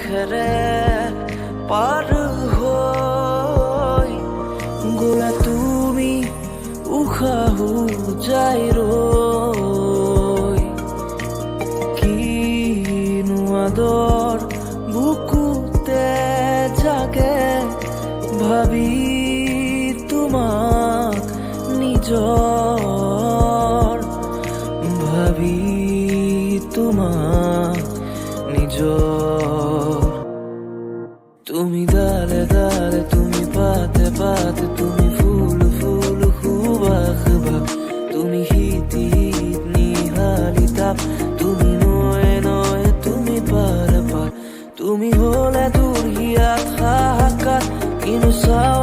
খেৰে পাৰ হৈ গ'লা তুমি উশাহো যাই ৰৈ কিনো আদৰ বুকুতে জাগে ভাবি তোমাক নিজৰ ভাবি তোমাক নিজৰ তুমি ডালে ডালে তুমি পাতে পাতে তুমি ফুল ফুল সুবাস ভাব তুমি শীত শীত নিহালি তাপ তুমি নয়ে নয়ে তুমি পাৰ পাৰ তুমি হলে দূৰ হিয়াত হাহাকাৰ কিনো চাও